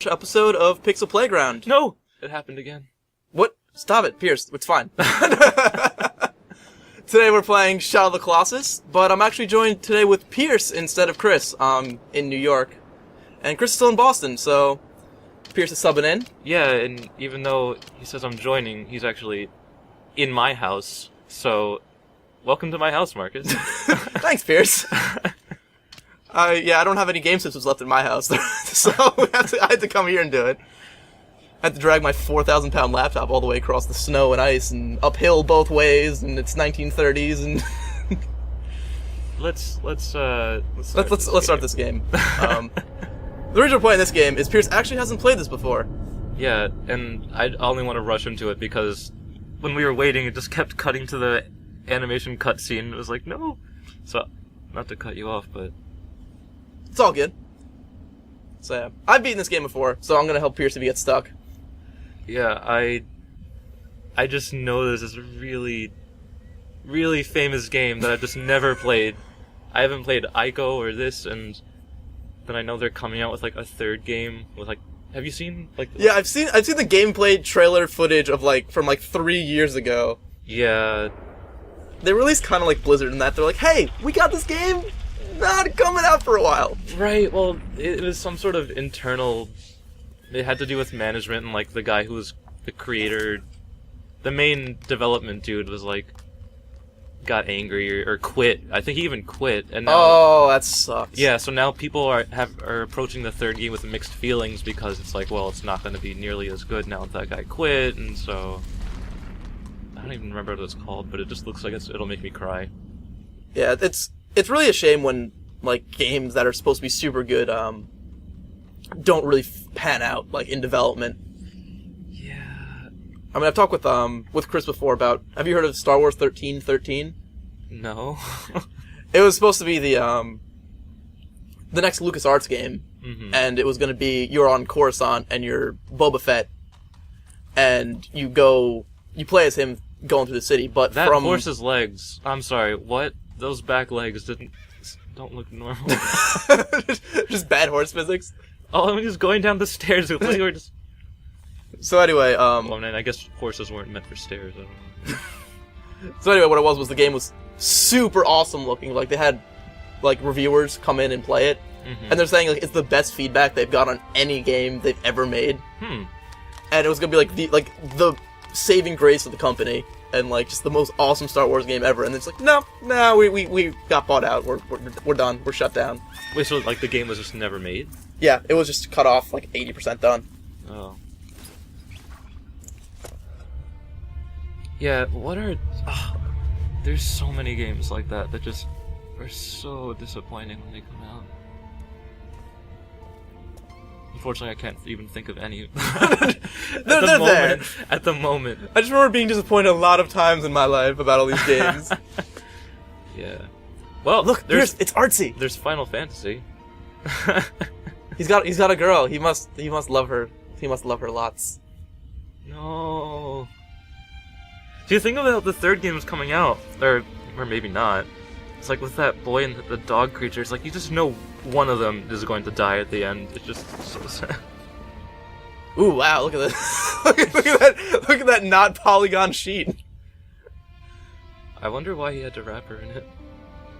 episode of Pixel Playground. No! It happened again. What? Stop it, Pierce. It's fine. Today we're playing Shadow of the Colossus, but I'm actually joined today with Pierce instead of Chris, in New York. And Chris is still in Boston, so Pierce is subbing in. Yeah, and even though he says I'm joining, he's actually in my house. So, welcome to my house, Marcus. Thanks, Pierce. Yeah, I don't have any game systems left in my house, so I had to come here and do it. I had to drag my 4,000-pound laptop all the way across the snow and ice and uphill both ways, and it's 1930s. And let's start this game. The reason we're playing this game is Pierce actually hasn't played this before. Yeah, and I only want to rush into it because when we were waiting, it just kept cutting to the animation cutscene. It was like, no. So, not to cut you off, but it's all good. So yeah, I've beaten this game before, so I'm gonna help Pierce if he gets stuck. Yeah, I just know this is a really, really famous game that I've just never played. I haven't played Ico or this, and then I know they're coming out with like a third game with like. Have you seen like? Yeah, I've seen the gameplay trailer footage of from 3 years ago. Yeah. They released kind of like Blizzard in that they're like, hey, we got this game, not coming out for a while. Right. Well, it was some sort of internal. It had to do with management, and like the guy who was the creator, the main development dude was like, got angry or quit. I think he even quit, and now. Oh, that sucks. Yeah, so now people are approaching the third game with mixed feelings because it's like, well, it's not going to be nearly as good now that guy quit, and so I don't even remember what it's called, but it just looks like it'll make me cry. Yeah, it's really a shame when like games that are supposed to be super good don't really pan out in development. Yeah. I mean, I've talked with Chris before about. Have you heard of Star Wars 1313? No. It was supposed to be the next LucasArts game, and it was going to be you're on Coruscant and you're Boba Fett, and you play as him going through the city. But that horse's legs. I'm sorry. What? Those back legs don't look normal. Just bad horse physics. Oh, I'm just going down the stairs. We're just. So anyway, well, I mean, I guess horses weren't meant for stairs. I don't know. So anyway, what it was the game was super awesome looking. Like they had reviewers come in and play it, and they're saying it's the best feedback they've got on any game they've ever made. And it was gonna be the saving grace of the company, and just the most awesome Star Wars game ever. And it's like, no, we got bought out. We're done. We're shut down. Wait, so the game was just never made? Yeah, it was just cut off 80% done. Oh. Yeah, there's so many games like that just are so disappointing when they come out. Unfortunately, I can't even think of any. At the moment. I just remember being disappointed a lot of times in my life about all these games. Yeah. Well, look, it's artsy. There's Final Fantasy. He's got a girl. He must love her. He must love her lots. No. Do you think about the third game is coming out, or maybe not? It's like with that boy and the dog creature. It's like you just know one of them is going to die at the end. It's just so sad. Ooh, wow! Look at this. look at that! Look at that not polygon sheet. I wonder why he had to wrap her in it.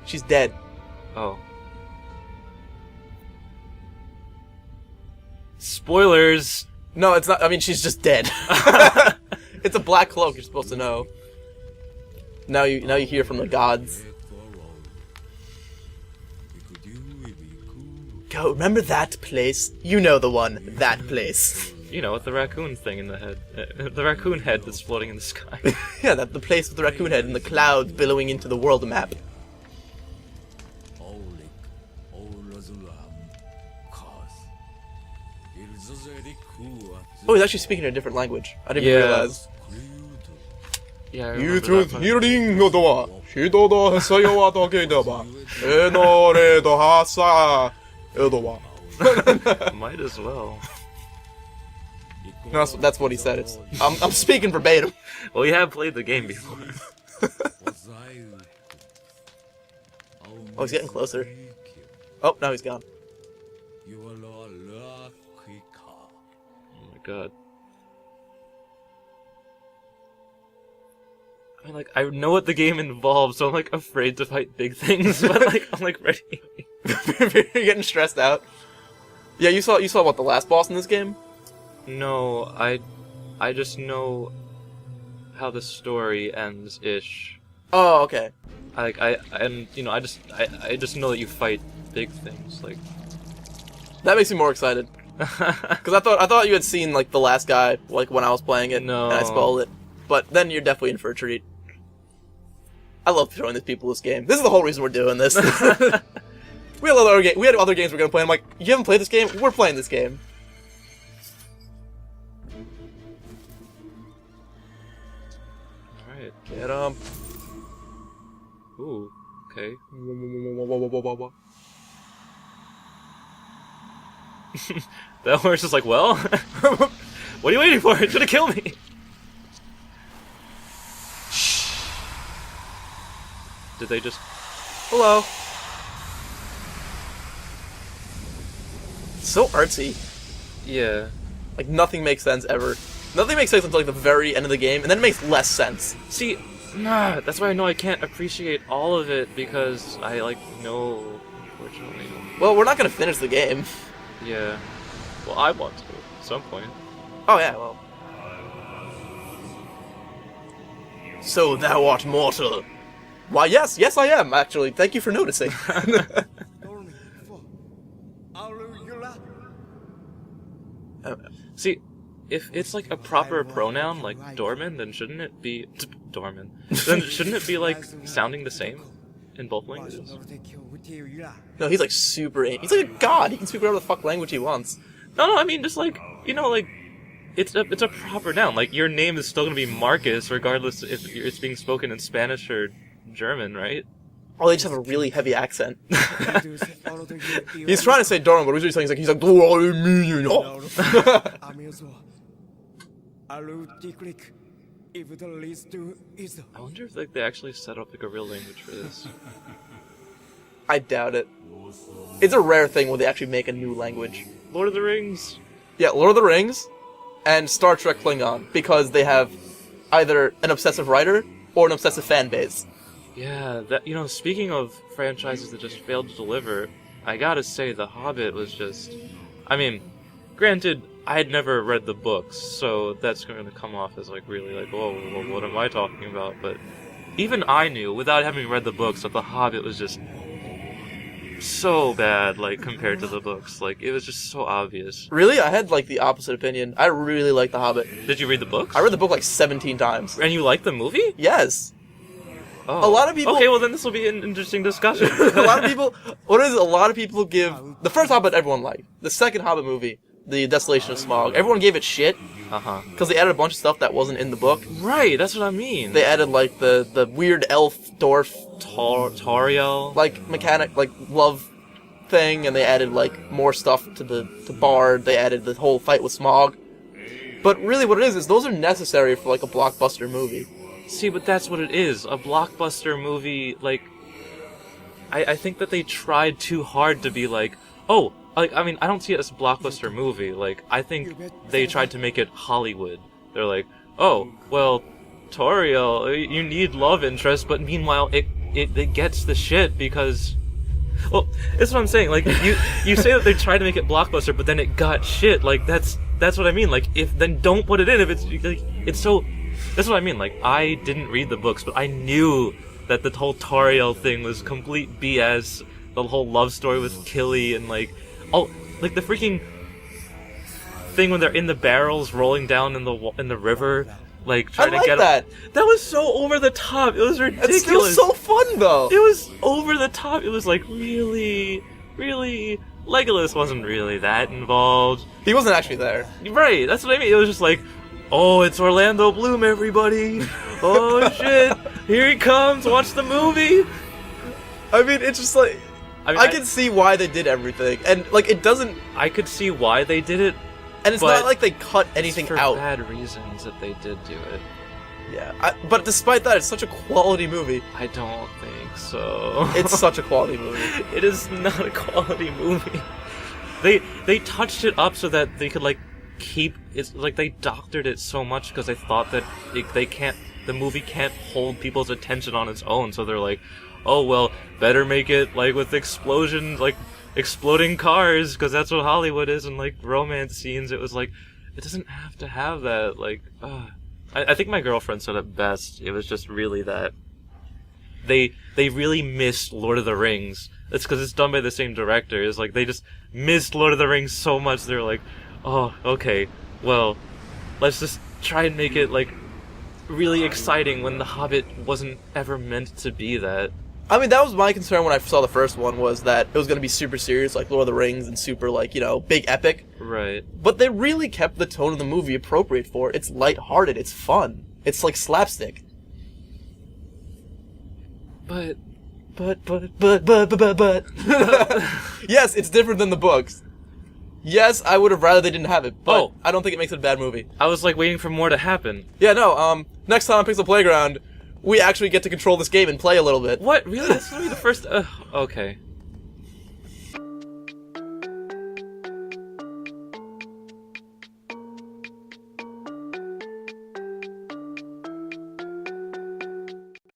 She's dead. Oh. Spoilers! No, it's not. I mean, she's just dead. It's a black cloak. You're supposed to know. Now you hear from the gods. Go. Remember that place? You know the one. That place. You know, with the raccoon thing in the head. The raccoon head that's floating in the sky. Yeah, the place with the raccoon head and the clouds billowing into the world map. Oh, he's actually speaking a different language. I didn't even realize. Yeah, I remember that part. Might as well. No, that's what he said. I'm speaking verbatim. Well, you have played the game before. Oh, he's getting closer. Oh, now he's gone. god. I mean, like, I know what the game involves, so I'm, like, afraid to fight big things, but, like, I'm, like, ready. You're getting stressed out. Yeah, you saw what, the last boss in this game? No, I just know how the story ends-ish. Oh, okay. Like, I just know that you fight big things, like... That makes me more excited. Because I thought you had seen, like, the last guy, like, when I was playing it, No. and I spoiled it. But then you're definitely in for a treat. I love showing these people this game. This is the whole reason we're doing this. We had other games we're gonna play. I'm like, you haven't played this game? We're playing this game. Alright. Get Ooh, okay. That horse is like, well, what are you waiting for? It's gonna kill me! Did they just... Hello. So artsy. Yeah. Like, nothing makes sense ever. Nothing makes sense until, like, the very end of the game, and then it makes less sense. See, nah, that's why I know I can't appreciate all of it, because I, like, know, unfortunately. Well, we're not gonna finish the game. Yeah. Well, I want to, at some point. Oh, yeah, well. So thou art mortal. Why, yes, I am, actually. Thank you for noticing. See, if it's like a proper pronoun, like Dorman, then shouldn't it be... Dorman. Then shouldn't it be, like, sounding the same in both languages? No, he's like super... He's like a god. He can speak whatever the fuck language he wants. No, I mean, just like, you know, like, it's a proper noun. Like, your name is still gonna be Marcus, regardless if it's being spoken in Spanish or German, right? Oh, they just have a really heavy accent. He's trying to say Dorman, but what he's saying is like, I wonder if, like, they actually set up, like, a real language for this. I doubt it. It's a rare thing when they actually make a new language. Lord of the Rings? Yeah, Lord of the Rings and Star Trek Klingon, because they have either an obsessive writer or an obsessive fan base. Yeah, that, you know, speaking of franchises that just failed to deliver, I gotta say The Hobbit was just... I mean, granted, I had never read the books, so that's going to come off as, like, really, like, whoa, what am I talking about? But even I knew, without having read the books, that The Hobbit was just so bad, like, compared to the books. Like, it was just so obvious. Really? I had, like, the opposite opinion. I really like The Hobbit. Did you read the books? I read the book, like, 17 times. And you liked the movie? Yes. Oh. A lot of people... Okay, well then this will be an interesting discussion. A lot of people... What is it? A lot of people give... The first Hobbit everyone liked. The second Hobbit movie, The Desolation of Smaug, everyone gave it shit. Uh-huh. Because they added a bunch of stuff that wasn't in the book. Right, that's what I mean. They added, like, the weird elf, dwarf... Tauriel? Like, mechanic, like, love thing, and they added, like, more stuff to Bard. They added the whole fight with Smaug. But really what it is those are necessary for, like, a blockbuster movie. See, but that's what it is. A blockbuster movie, like... I think that they tried too hard to be like, oh, like, I mean, I don't see it as a blockbuster movie. Like, I think they tried to make it Hollywood. They're like, oh, well, Tauriel, you need love interest, but meanwhile, it gets the shit because... Well, that's what I'm saying. Like, you say that they tried to make it blockbuster, but then it got shit. Like, that's what I mean. Like, then don't put it in if it's, like, it's so... That's what I mean, like, I didn't read the books, but I knew that the whole Tauriel thing was complete BS, the whole love story with Killy, and, like, oh, like, the freaking thing when they're in the barrels rolling down in the river, like, trying to get that. That was so over the top, it was ridiculous. It's still so fun, though. It was over the top, it was, like, really, Legolas wasn't really that involved. He wasn't actually there. Right, that's what I mean, it was just like, oh, it's Orlando Bloom, everybody. Oh, shit. Here he comes. Watch the movie. I mean, it's just like... I can see why they did everything. And, like, it doesn't... I could see why they did it. And it's not like they cut anything it's for out. Bad reasons that they did do it. Yeah. But despite that, it's such a quality movie. I don't think so. It's such a quality movie. It is not a quality movie. They touched it up so that they could, like, it's like they doctored it so much because they thought that the movie can't hold people's attention on its own, so they're like, oh well, better make it like with explosions, like exploding cars, because that's what Hollywood is, and like romance scenes. It was like, it doesn't have to have that. Like, I think my girlfriend said it best. It was just really that they really missed Lord of the Rings. It's because it's done by the same director. It's like they just missed Lord of the Rings so much. They're like, oh, okay, well, let's just try and make it like really exciting when The Hobbit wasn't ever meant to be that. I mean, that was my concern when I saw the first one, was that it was going to be super serious, like Lord of the Rings, and super, like, you know, big epic. Right. But they really kept the tone of the movie appropriate for it. It's lighthearted, it's fun. It's like slapstick. But. Yes, it's different than the books. Yes, I would have rather they didn't have it, but I don't think it makes it a bad movie. I was, like, waiting for more to happen. Yeah, no, next time on Pixel Playground, we actually get to control this game and play a little bit. What? Really? This is gonna be the first... okay.